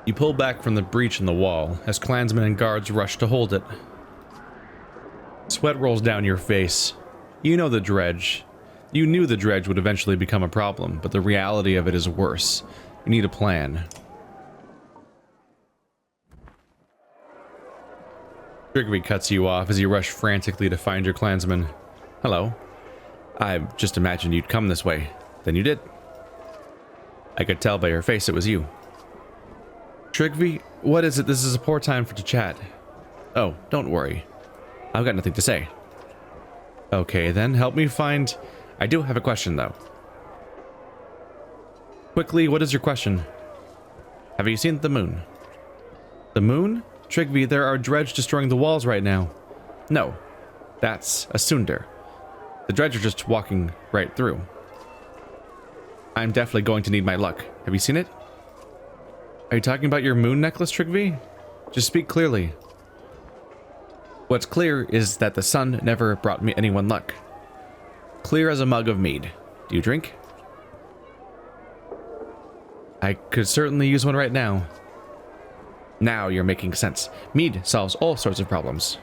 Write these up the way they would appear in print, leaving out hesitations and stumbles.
You pull back from the breach in the wall as clansmen and guards rush to hold it. Sweat rolls down your face. You know the dredge. You knew the dredge would eventually become a problem, but the reality of it is worse. You need a plan. Trigby cuts you off as you rush frantically to find your clansman. Hello. I just imagined you'd come this way. Then you did. I could tell by your face it was you. Trigby, what is it? This is a poor time to chat. Oh, don't worry. I've got nothing to say. Okay, then help me find... I do have a question, though. Quickly, what is your question? Have you seen the moon? The moon? Trigby, there are dredge destroying the walls right now. No, that's a sunder. The dredge are just walking right through. I'm definitely going to need my luck. Have you seen it? Are you talking about your moon necklace, Trigby? Just speak clearly. What's clear is that the sun never brought me anyone luck. Clear as a mug of mead. Do you drink? I could certainly use one right now. Now you're making sense. Mead solves all sorts of problems.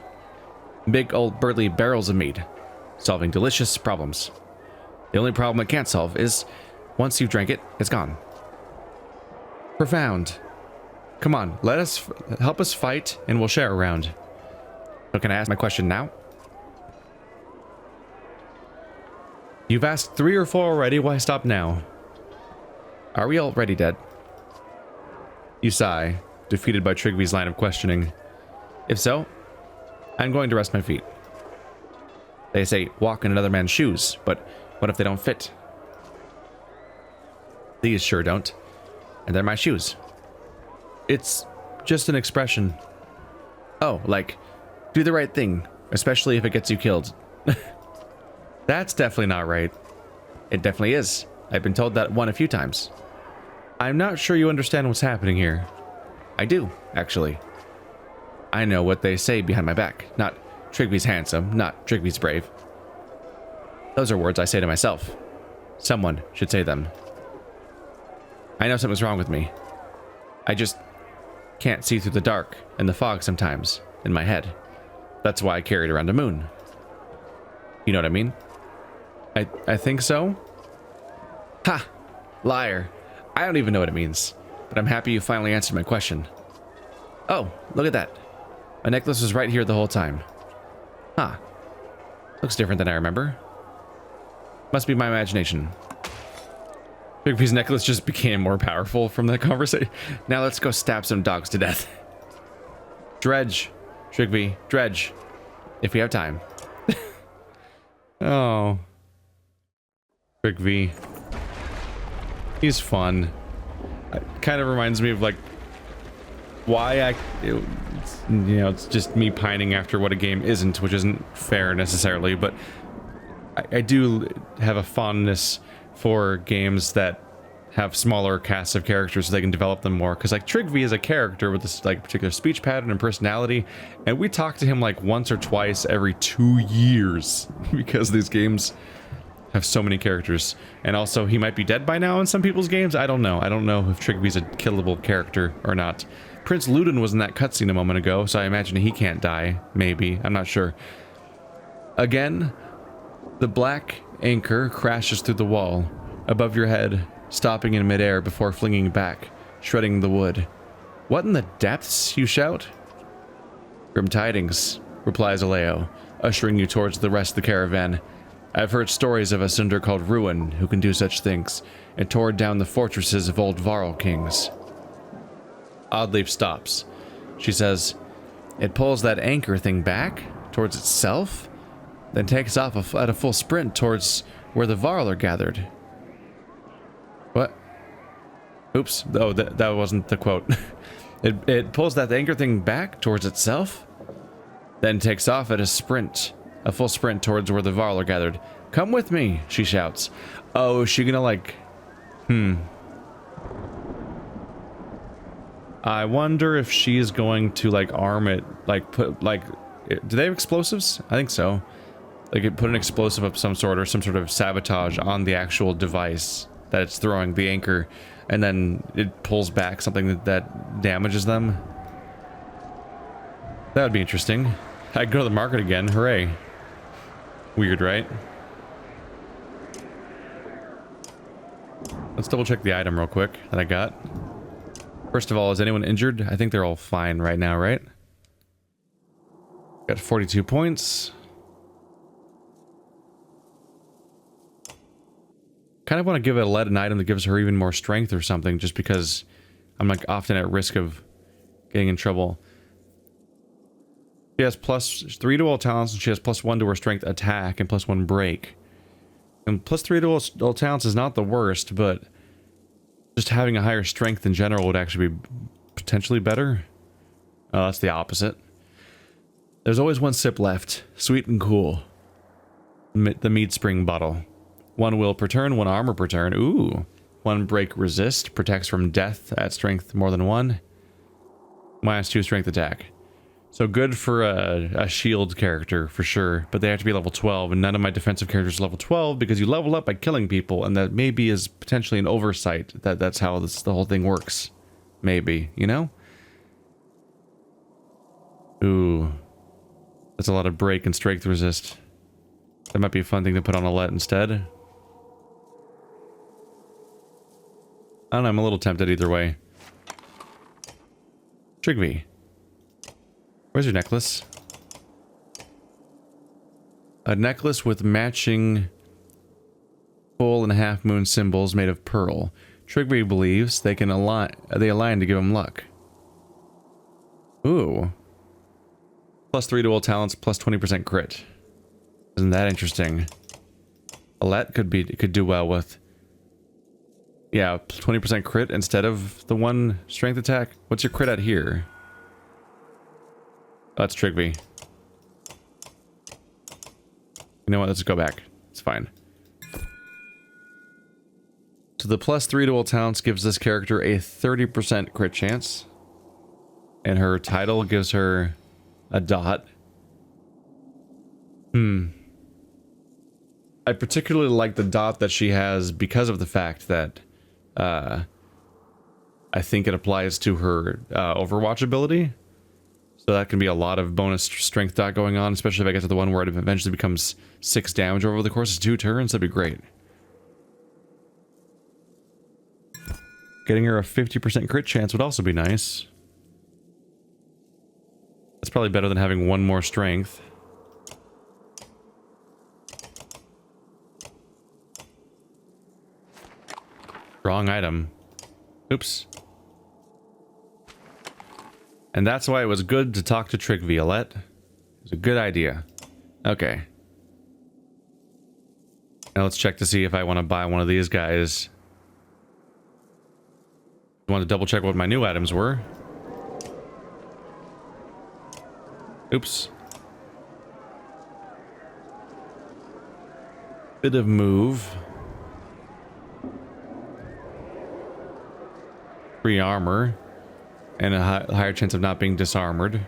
Big old burly barrels of mead. Solving delicious problems. The only problem it can't solve is, once you've drank it, it's gone. Profound. Come on, help us fight and we'll share around. So can I ask my question now? You've asked 3 or 4 already, why stop now? Are we already dead? You sigh, defeated by Trigby's line of questioning. If so, I'm going to rest my feet. They say walk in another man's shoes, but what if they don't fit? These sure don't. And they're my shoes. It's just an expression. Oh, like, do the right thing, especially if it gets you killed. That's definitely not right. It definitely is. I've been told that one a few times. I'm not sure you understand what's happening here. I do, actually. I know what they say behind my back. Not Trigby's handsome, not Trigby's brave. Those are words I say to myself. Someone should say them. I know something's wrong with me. I just can't see through the dark and the fog sometimes in my head. That's why I carried around a moon. You know what I mean? I think so? Ha! Liar. I don't even know what it means, but I'm happy you finally answered my question. Oh, look at that. My necklace was right here the whole time. Huh. Looks different than I remember. Must be my imagination. Trigby's necklace just became more powerful from that conversation. Now let's go stab some dogs to death. Dredge. Trigby, dredge. If we have time. Oh. Trigby. He's fun. It kind of reminds me of like why it's just me pining after what a game isn't, which isn't fair necessarily, but I do have a fondness for games that have smaller casts of characters so they can develop them more, because like Trigby is a character with this like particular speech pattern and personality, and we talk to him like once or twice every 2 years because these games have so many characters. And also he might be dead by now in some people's games. I don't know if Trigby's a killable character or not. Prince Ludin was in that cutscene a moment ago, so I imagine he can't die. Maybe, I'm not sure. Again, the black anchor crashes through the wall above your head, stopping in midair before flinging back, shredding the wood. What in the depths, you shout? Grim tidings, replies Aleo, ushering you towards the rest of the caravan. I've heard stories of a cinder called Ruin who can do such things, and tore down the fortresses of old Varl kings. Oddleaf stops. She says, it pulls that anchor thing back towards itself, then takes off at a full sprint towards where the Varl are gathered. What? Oops. Oh, that wasn't the quote. It pulls that anchor thing back towards itself, then takes off at a full sprint towards where the Varl are gathered. Come with me, she shouts. Oh, is she gonna like... I wonder if she's going to like arm it, like put like... Do they have explosives? I think so. Like put an explosive of some sort or some sort of sabotage on the actual device that it's throwing the anchor, and then it pulls back something that damages them. That would be interesting. I'd go to the market again. Hooray. Weird, right? Let's double check the item real quick that I got. First of all, is anyone injured? I think they're all fine right now, right? Got 42 points. Kind of want to give Alette an item that gives her even more strength or something, just because I'm like often at risk of getting in trouble. She has +3 to all talents, and she has +1 to her strength attack and +1 break. And +3 to all talents is not the worst, but just having a higher strength in general would actually be potentially better. Oh, that's the opposite. There's always one sip left. Sweet and cool. The mead spring bottle. 1 will per turn, 1 armor per turn. Ooh. 1 break resist. Protects from death at strength more than 1. -2 strength attack. So good for a shield character, for sure. But they have to be level 12, and none of my defensive characters are level 12, because you level up by killing people, and that maybe is potentially an oversight. That's how the whole thing works. Maybe, you know? Ooh. That's a lot of break and strength resist. That might be a fun thing to put on Alette instead. I don't know, I'm a little tempted either way. Trigby. Where's your necklace? A necklace with matching full and half moon symbols made of pearl. Trigby believes they align to give him luck. Ooh. +3 to all talents, +20% crit. Isn't that interesting? Alette could do well with. Yeah, 20% crit instead of the 1 strength attack. What's your crit at here? Oh, that's Trigby. You know what? Let's go back. It's fine. So the +3 to all talents gives this character a 30% crit chance. And her title gives her a dot. I particularly like the dot that she has because of the fact that I think it applies to her Overwatch ability. So that can be a lot of bonus strength dot going on, especially if I get to the one where it eventually becomes 6 damage over the course of 2 turns. That'd be great. Getting her a 50% crit chance would also be nice. That's probably better than having 1 more strength. Wrong item. Oops. And that's why it was good to talk to Trigby, Alette. It was a good idea. Okay. Now let's check to see if I want to buy one of these guys. I want to double check what my new items were. Oops. Bit of move. Free armor. And a higher chance of not being disarmored.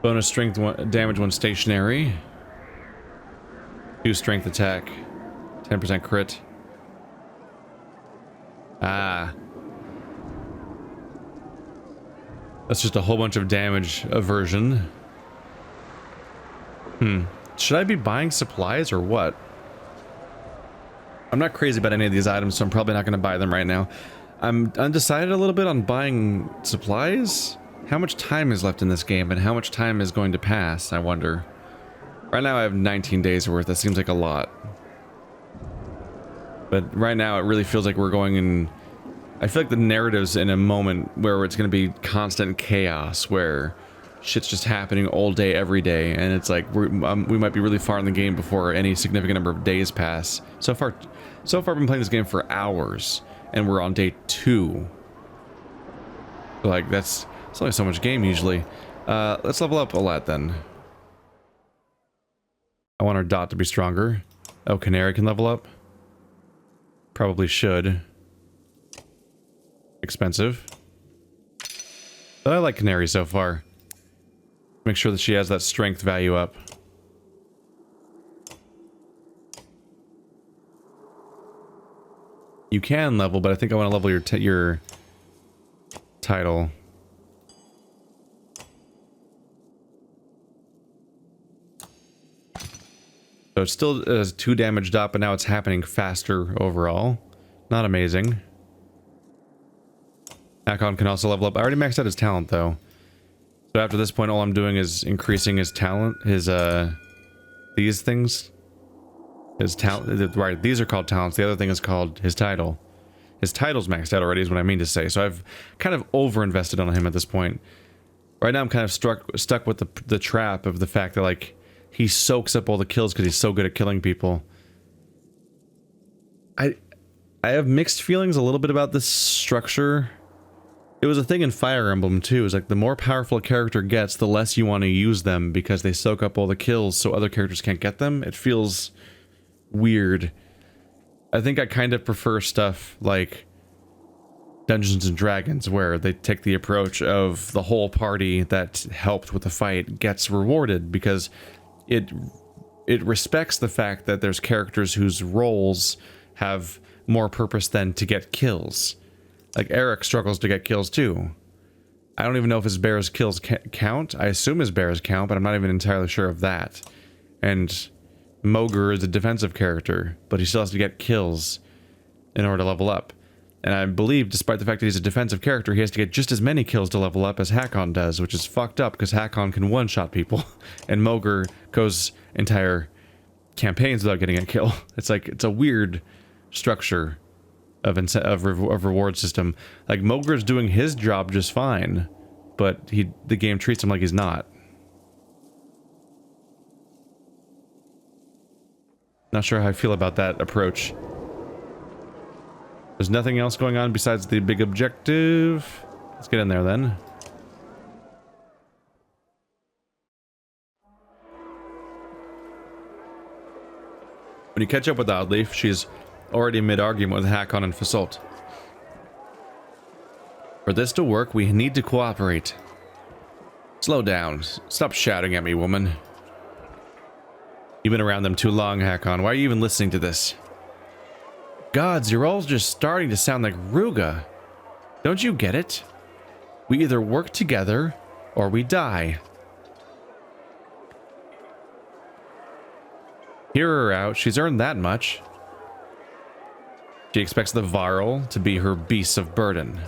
Bonus strength damage when stationary. 2 strength attack. 10% crit. Ah. That's just a whole bunch of damage aversion. Should I be buying supplies or what? I'm not crazy about any of these items, so I'm probably not going to buy them right now. I'm undecided a little bit on buying supplies. How much time is left in this game, and how much time is going to pass, I wonder. Right now I have 19 days worth. That seems like a lot. But right now it really feels like we're going in... I feel like the narrative's in a moment where it's going to be constant chaos, where shit's just happening all day, every day, and it's like we might be really far in the game before any significant number of days pass. So far I've been playing this game for hours, and we're on day 2. So like, it's only so much game usually. Let's level up Alette then. I want our dot to be stronger. Oh, Canary can level up? Probably should. Expensive. But I like Canary so far. Make sure that she has that strength value up. You can level, but I think I want to level your title. So it's still 2 damage up, but now it's happening faster overall. Not amazing. Hakon can also level up. I already maxed out his talent though. So after this point, all I'm doing is increasing his talent, these things. His talent, right, these are called talents. The other thing is called his title. His title's maxed out already is what I mean to say. So I've kind of over-invested on him at this point. Right now I'm kind of stuck with the trap of the fact that, like, he soaks up all the kills because he's so good at killing people. I have mixed feelings a little bit about this structure. It was a thing in Fire Emblem too. It's like the more powerful a character gets, the less you want to use them because they soak up all the kills so other characters can't get them. It feels weird. I think I kind of prefer stuff like Dungeons and Dragons, where they take the approach of the whole party that helped with the fight gets rewarded because it respects the fact that there's characters whose roles have more purpose than to get kills. Like Eric struggles to get kills too. I don't even know if his bear's kills count. I assume his bears count, but I'm not even entirely sure of that. And Mogr is a defensive character, but he still has to get kills in order to level up. And I believe, despite the fact that he's a defensive character, he has to get just as many kills to level up as Hakon does, which is fucked up because Hakon can one-shot people, and Mogr goes entire campaigns without getting a kill. It's like, it's a weird structure of reward system. Like, Mogr's doing his job just fine, but the game treats him like he's not. Not sure how I feel about that approach. There's nothing else going on besides the big objective. Let's get in there then. When you catch up with Oddleaf, she's already mid-argument with Hakon and Fasolt. For this to work, we need to cooperate. Slow down. Stop shouting at me, woman. You've been around them too long, Hakon. Why are you even listening to this? Gods, you're all just starting to sound like Ruga. Don't you get it? We either work together, or we die. Hear her out. She's earned that much. She expects the Varl to be her beasts of burden.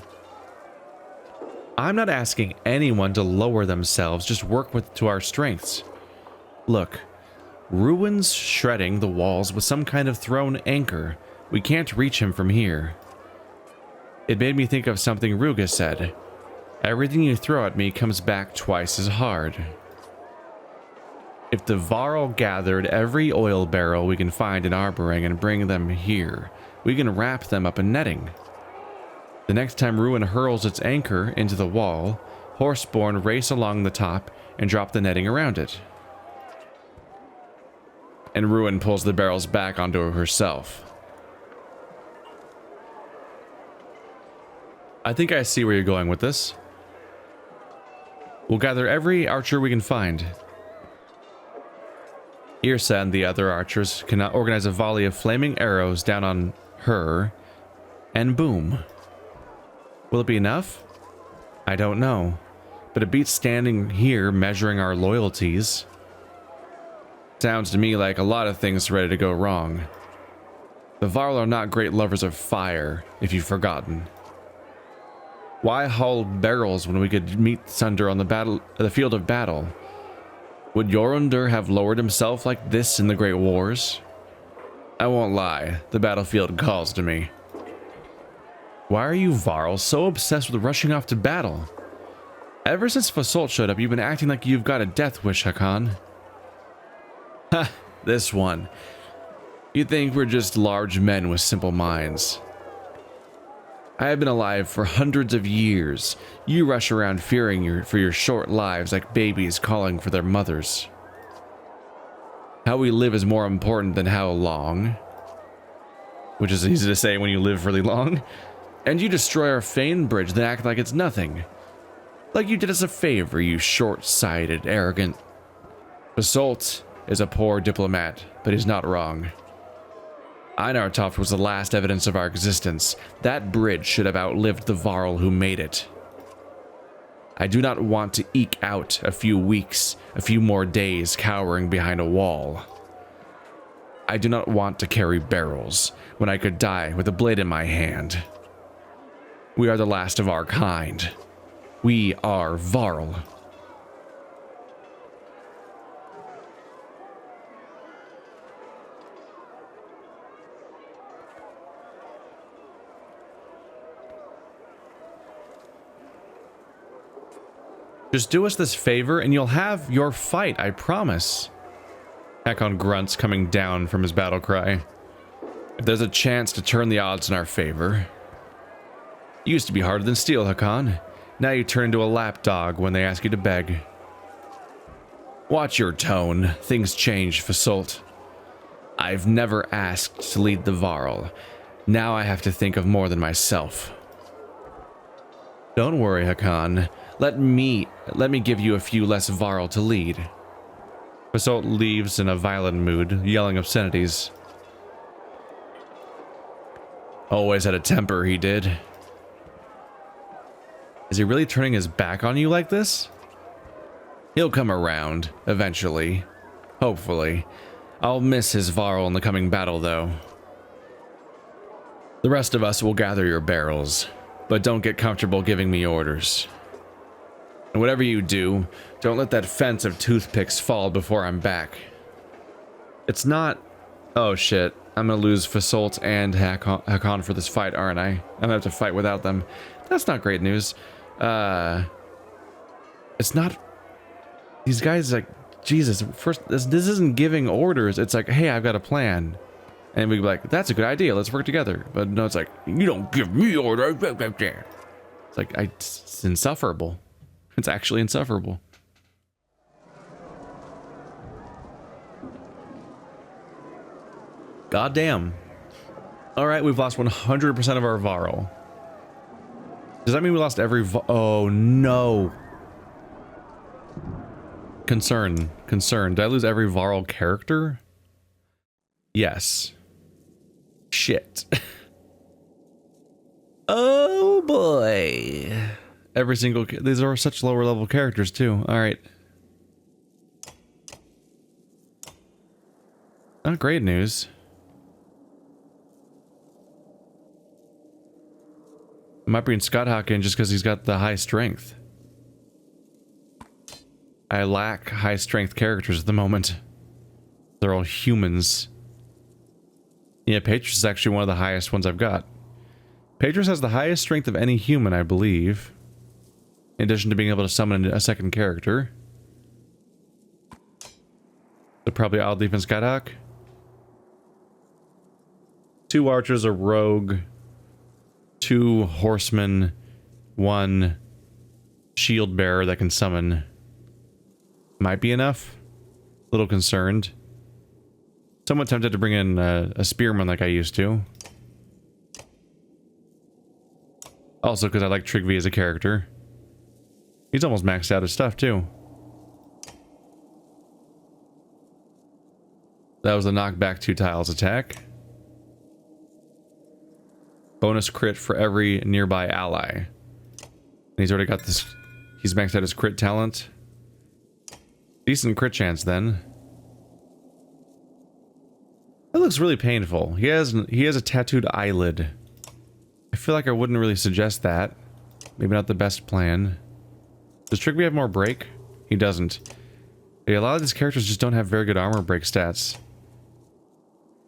I'm not asking anyone to lower themselves, just work to our strengths. Look, Ruin's shredding the walls with some kind of thrown anchor. We can't reach him from here. It made me think of something Ruga said. Everything you throw at me comes back twice as hard. If the Varl gathered every oil barrel we can find in Arboring and bring them here, we can wrap them up in netting. The next time Ruin hurls its anchor into the wall, Horseborn race along the top and drop the netting around it. And Ruin pulls the barrels back onto herself. I think I see where you're going with this. We'll gather every archer we can find. Irsa and the other archers can organize a volley of flaming arrows down on her, and boom. Will it be enough? I don't know, but it beats standing here measuring our loyalties. Sounds to me like a lot of things ready to go wrong. The Varl are not great lovers of fire, if you've forgotten. Why haul barrels when we could meet Sunder on the field of battle? Would Jorundur have lowered himself like this in the Great Wars? I won't lie, the battlefield calls to me. Why are you, Varl, so obsessed with rushing off to battle? Ever since Fasolt showed up, you've been acting like you've got a death wish, Hakon. Ha, this one. You think we're just large men with simple minds. I have been alive for hundreds of years. You rush around fearing for your short lives like babies calling for their mothers. How we live is more important than how long. Which is easy to say when you live really long. And you destroy our Fane Bridge, then act like it's nothing. Like you did us a favor, you short-sighted, arrogant. Fasolt is a poor diplomat, but he's not wrong. Einartoft was the last evidence of our existence. That bridge should have outlived the Varl who made it. I do not want to eke out a few weeks, a few more days cowering behind a wall. I do not want to carry barrels when I could die with a blade in my hand. We are the last of our kind. We are Varl. Just do us this favor and you'll have your fight, I promise. Hakon grunts coming down from his battle cry. If there's a chance to turn the odds in our favor. You used to be harder than steel, Hakon. Now you turn into a lapdog when they ask you to beg. Watch your tone. Things change, Fasolt. I've never asked to lead the Varl. Now I have to think of more than myself. Don't worry, Hakon. Let me give you a few less Varl to lead. Fasolt leaves in a violent mood, yelling obscenities. Always had a temper, he did. Is he really turning his back on you like this? He'll come around, eventually. Hopefully. I'll miss his Varl in the coming battle, though. The rest of us will gather your barrels, but don't get comfortable giving me orders. And whatever you do, don't let that fence of toothpicks fall before I'm back. It's not... Oh shit, I'm gonna lose Fasolt and Hakon for this fight, aren't I? I'm gonna have to fight without them. That's not great news. It's not... These guys, like, Jesus, first, this isn't giving orders. It's like, hey, I've got a plan. And we'd be like, that's a good idea, let's work together. But no, it's like, you don't give me orders. It's like, it's insufferable. It's actually insufferable. God damn. Alright, we've lost 100% of our Varl. Does that mean we lost every Oh, no. Concern. Did I lose every Varl character? Yes. Shit. Oh, boy. Every single... These are such lower level characters, too. Alright. Not great news. I might bring Scott Hawken just because he's got the high strength. I lack high strength characters at the moment. They're all humans. Yeah, Patris is actually one of the highest ones I've got. Patris has the highest strength of any human, I believe. In addition to being able to summon a second character. So probably odd defense Scott Hawk. 2 archers, a rogue. 2 horsemen. 1 shield bearer that can summon. Might be enough. A little concerned. Somewhat tempted to bring in a spearman like I used to. Also because I like Trigvi as a character. He's almost maxed out his stuff too. That was the knockback 2 tiles attack. Bonus crit for every nearby ally. And he's already got this. He's maxed out his crit talent. Decent crit chance then. That looks really painful. He has a tattooed eyelid. I feel like I wouldn't really suggest that. Maybe not the best plan. Does Trigby have more break? He doesn't. Yeah, a lot of these characters just don't have very good armor break stats.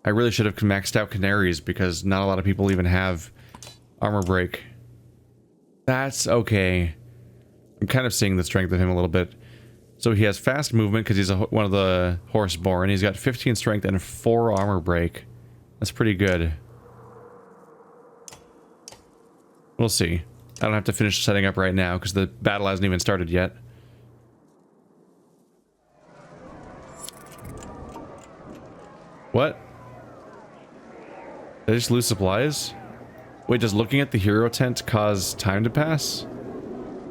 I really should have maxed out Canaries because not a lot of people even have armor break. That's okay. I'm kind of seeing the strength of him a little bit. So he has fast movement because he's one of the horseborn. He's got 15 strength and 4 armor break. That's pretty good. We'll see. I don't have to finish setting up right now because the battle hasn't even started yet. What? Did I just lose supplies? Wait, does looking at the hero tent cause time to pass?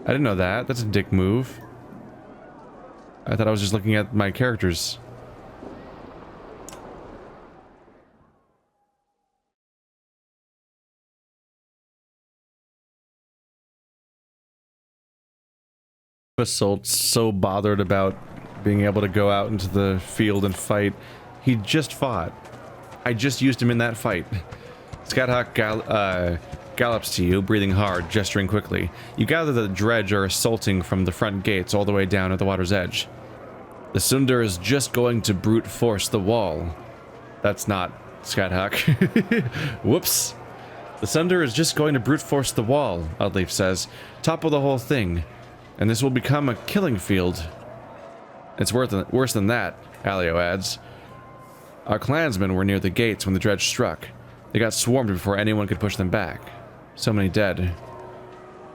I didn't know that. That's a dick move. I thought I was just looking at my characters. Assault's so bothered about being able to go out into the field and fight. He just fought. I just used him in that fight. Scathawk gallops to you, breathing hard, gesturing quickly. You gather that the dredge are assaulting from the front gates all the way down at the water's edge. The Sunder is just going to brute force the wall. That's not Scathawk. Whoops. The Sunder is just going to brute force the wall, Oddleaf says. Topple the whole thing. And this will become a killing field. It's worse than that, Alio adds. Our clansmen were near the gates when the dredge struck. They got swarmed before anyone could push them back. So many dead.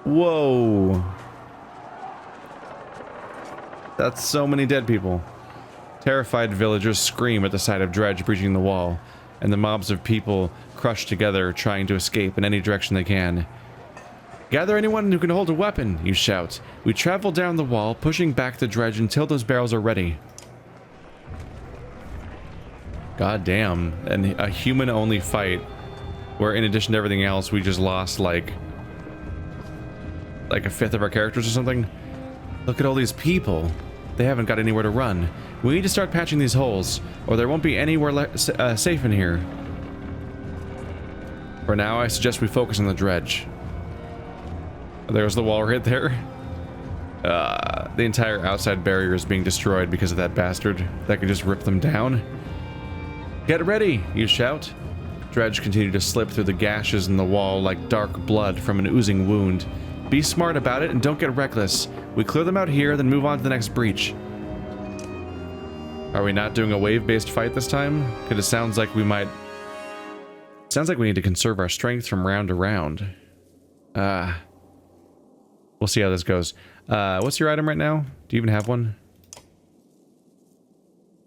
Whoa. That's so many dead people. Terrified villagers scream at the sight of dredge breaching the wall, and the mobs of people crush together, trying to escape in any direction they can. Gather anyone who can hold a weapon, you shout. We travel down the wall, pushing back the dredge until those barrels are ready. God damn. And a human-only fight, where in addition to everything else, we just lost like a fifth of our characters or something. Look at all these people. They haven't got anywhere to run. We need to start patching these holes, or there won't be anywhere safe in here. For now, I suggest we focus on the dredge. There's the wall right there. The entire outside barrier is being destroyed because of that bastard that could just rip them down. Get ready, you shout. Dredge continued to slip through the gashes in the wall like dark blood from an oozing wound. Be smart about it and don't get reckless. We clear them out here, then move on to the next breach. Are we not doing a wave-based fight this time? Because it sounds like we might... Sounds like we need to conserve our strength from round to round. We'll see how this goes. What's your item right now? Do you even have one?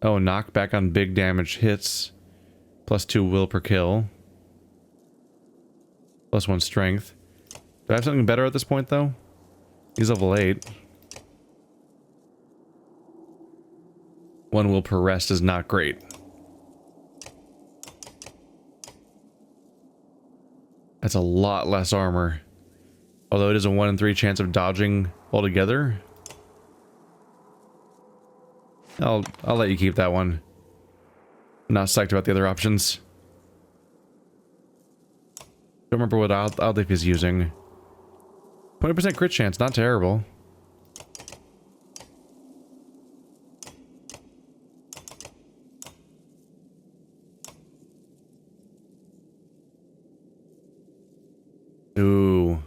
Oh, knockback on big damage hits. +2 will per kill. +1 strength. Do I have something better at this point, though? He's level 8. 1 will per rest is not great. That's a lot less armor. Although it is a 1 in 3 chance of dodging altogether. I'll let you keep that one. I'm not psyched about the other options. Don't remember what Oddleaf is using. 20% crit chance, not terrible. Ooh.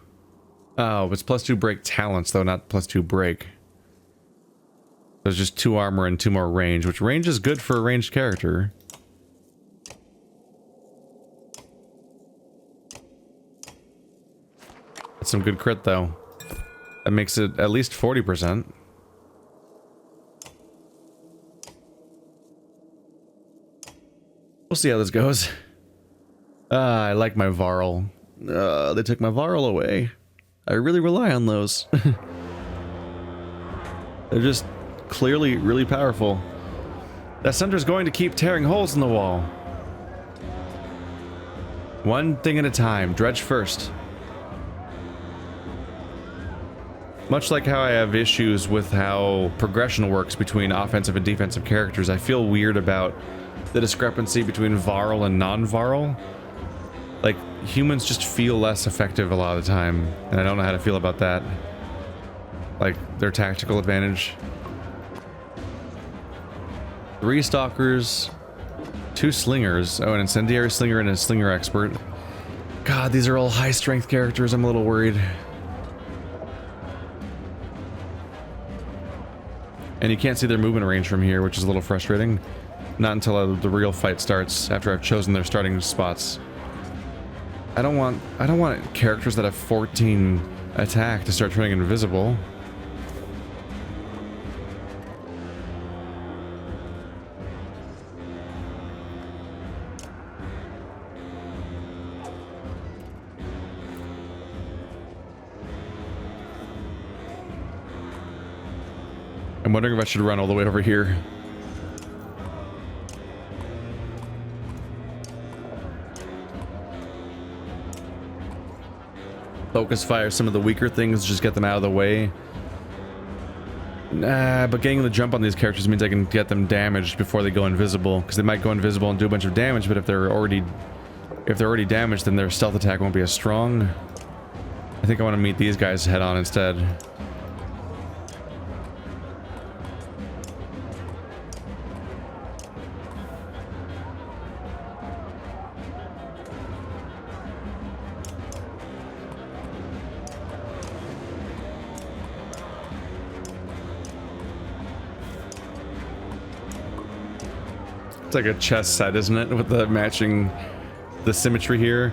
Oh, it's +2 break talents, though, not +2 break. There's just 2 armor and 2 more range, which range is good for a ranged character. That's some good crit, though. That makes it at least 40%. We'll see how this goes. I like my Varl. They took my Varl away. I really rely on those. They're just clearly really powerful. That Sunder's going to keep tearing holes in the wall. One thing at a time. Dredge first. Much like how I have issues with how progression works between offensive and defensive characters, I feel weird about the discrepancy between Varl and non-Varl. Like, humans just feel less effective a lot of the time, and I don't know how to feel about that. Like, their tactical advantage. 3 stalkers, 2 slingers, oh, an incendiary slinger and a slinger expert. God, these are all high-strength characters, I'm a little worried. And you can't see their movement range from here, which is a little frustrating. Not until the real fight starts, after I've chosen their starting spots. I don't want characters that have 14 attack to start turning invisible. I'm wondering if I should run all the way over here. Focus fire some of the weaker things, just get them out of the way. Nah, but getting the jump on these characters means I can get them damaged before they go invisible, because they might go invisible and do a bunch of damage, but if they're already damaged, then their stealth attack won't be as strong. I think I want to meet these guys head on instead. It's like a chess set, isn't it? With the matching, the symmetry here.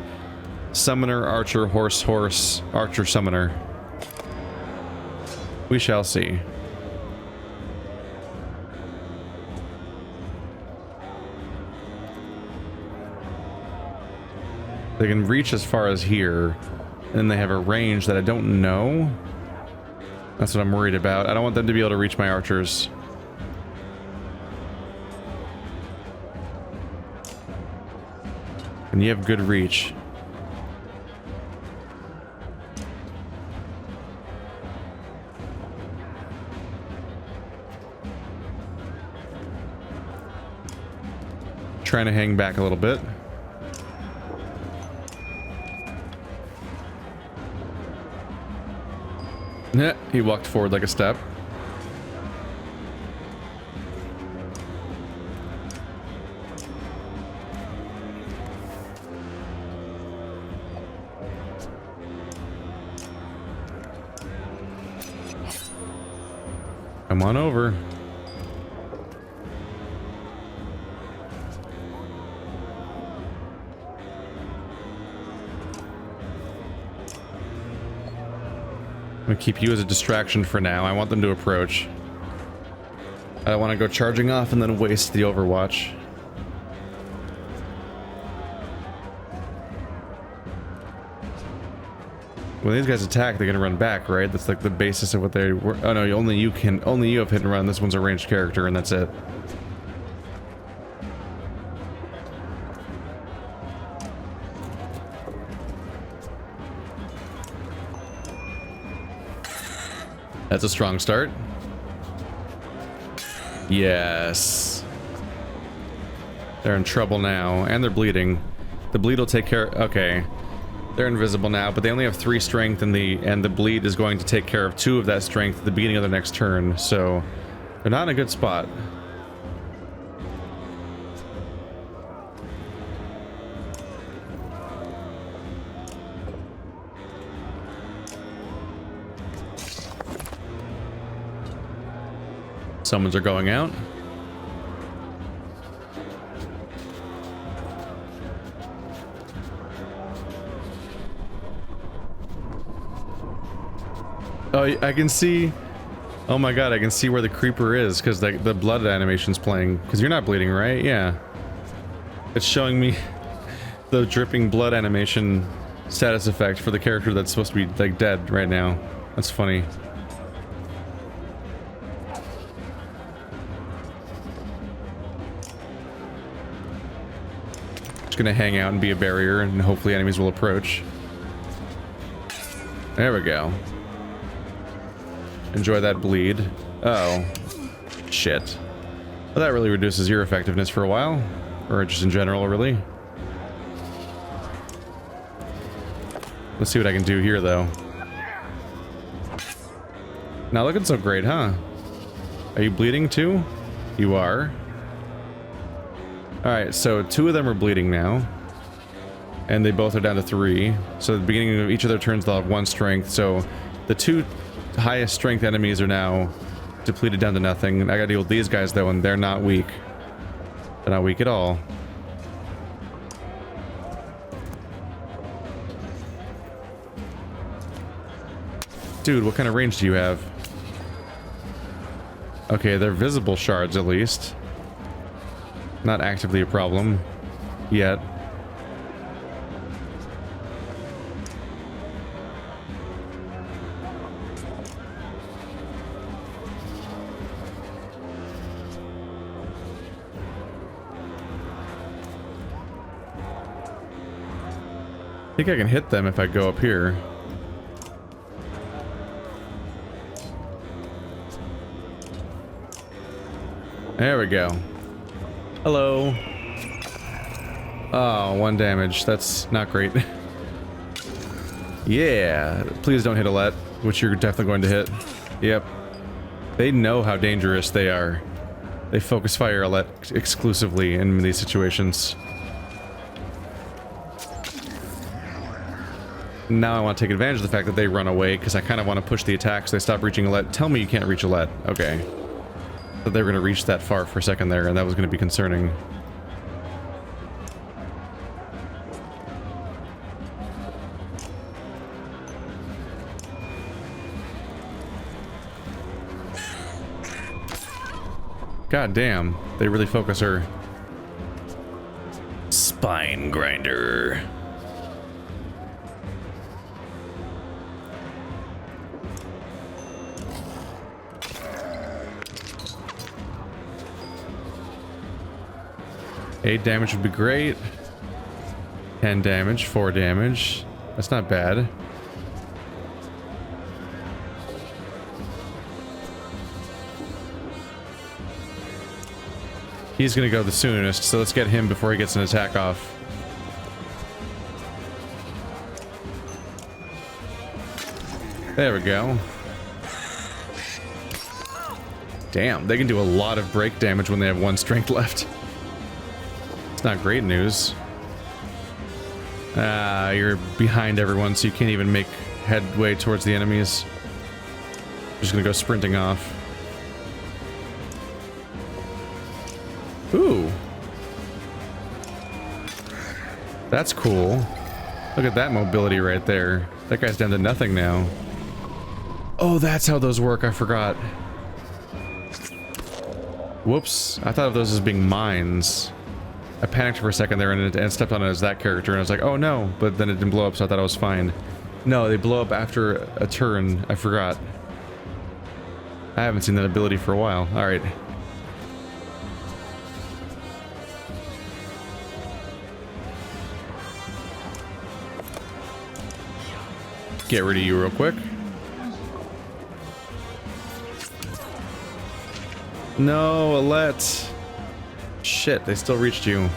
Summoner, archer, horse, horse, archer, summoner. We shall see. They can reach as far as here, and they have a range that I don't know. That's what I'm worried about. I don't want them to be able to reach my archers. And you have good reach. Trying to hang back a little bit. Yeah, he walked forward like a step. Come on over. I'm gonna keep you as a distraction for now. I want them to approach. I don't want to go charging off and then waste the overwatch. When these guys attack, they're gonna run back, right? That's like the basis of what they were. Oh no, only you have hit and run. This one's a ranged character, and that's it. That's a strong start. Yes. They're in trouble now, and they're bleeding. The bleed will take care. Okay. They're invisible now, but they only have 3 strength, and the bleed is going to take care of 2 of that strength at the beginning of the next turn, so they're not in a good spot. Summons are going out. Oh, I can see. Oh my god, I can see where the creeper is because the blood animation's playing. Because you're not bleeding, right? Yeah. It's showing me the dripping blood animation status effect for the character that's supposed to be like dead right now. That's funny. Just gonna hang out and be a barrier, and hopefully enemies will approach. There we go. Enjoy that bleed. Uh oh. Shit. Well, that really reduces your effectiveness for a while. Or just in general, really. Let's see what I can do here, though. Not looking so great, huh? Are you bleeding too? You are. Alright, so 2 of them are bleeding now. And they both are down to 3. So at the beginning of each of their turns, they'll have 1 strength. So the 2 highest strength enemies are now depleted down to nothing. I gotta deal with these guys, though, and they're not weak. They're not weak at all. Dude, what kind of range do you have? Okay, they're visible shards, at least. Not actively a problem. Yet. I think I can hit them if I go up here. There we go. Hello. Oh, 1 damage. That's not great. Yeah. Please don't hit Alette, which you're definitely going to hit. Yep. They know how dangerous they are. They focus fire Alette exclusively in these situations. Now I want to take advantage of the fact that they run away, because I kind of want to push the attack so they stop reaching Alette. Tell me you can't reach Alette. Okay. But they were going to reach that far for a second there, and that was going to be concerning. God damn, they really focus her. Spine grinder. Eight damage would be great. 10 damage, 4 damage. That's not bad. He's gonna go the soonest, so let's get him before he gets an attack off. There we go. Damn, they can do a lot of break damage when they have 1 strength left. It's not great news. You're behind everyone, so you can't even make headway towards the enemies. Just gonna go sprinting off. Ooh. That's cool. Look at that mobility right there. That guy's down to nothing now. Oh, that's how those work. I forgot. Whoops. I thought of those as being mines. I panicked for a second there and stepped on it as that character, and I was like, oh no. But then it didn't blow up, so I thought I was fine. No, they blow up after a turn. I forgot. I haven't seen that ability for a while. Alright. Get rid of you real quick. No, Alette. Shit, they still reached you. Well,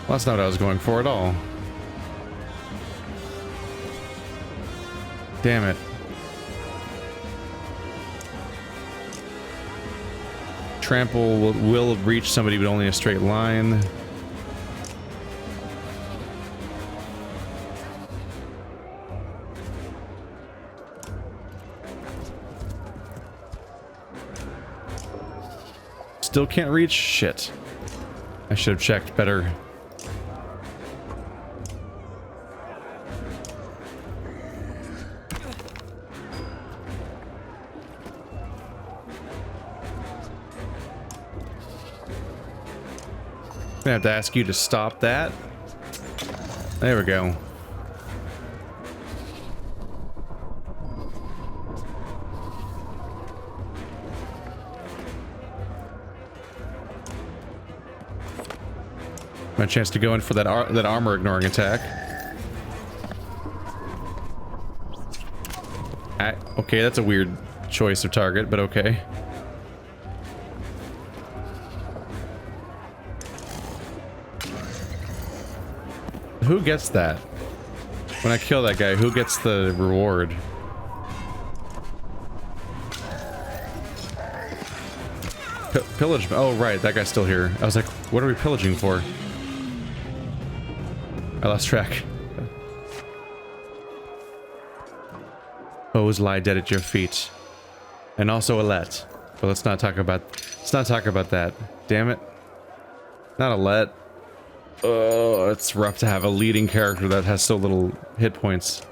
that's not what I was going for at all. Damn it. Trample will reach somebody, but only a straight line. Still can't reach? Shit. I should have checked better. I'm gonna have to ask you to stop that. There we go. My chance to go in for that armor ignoring attack. Okay, that's a weird choice of target, but okay. Who gets that? When I kill that guy, who gets the reward? Pillage. Oh, right, that guy's still here. I was like, what are we pillaging for? I lost track. Foes lie dead at your feet. And also Alette. But let's not talk about that. Damn it. Not Alette. Oh, it's rough to have a leading character that has so little hit points.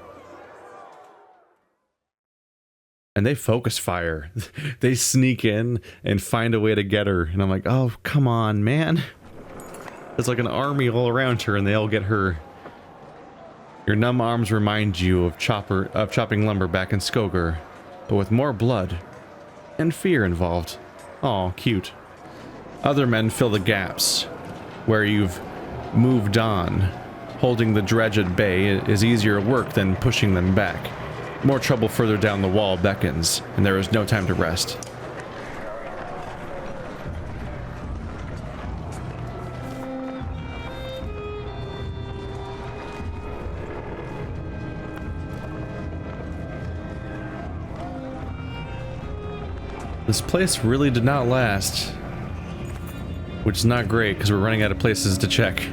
And they focus fire. They sneak in and find a way to get her. And I'm like, oh, come on, man. There's like an army all around her and they all get her. Your numb arms remind you of chopping lumber back in Skoger, but with more blood and fear involved. Aw, cute. Other men fill the gaps where you've moved on. Holding the dredge at bay is easier work than pushing them back. More trouble further down the wall beckons, and there is no time to rest. This place really did not last. Which is not great, because we're running out of places to check.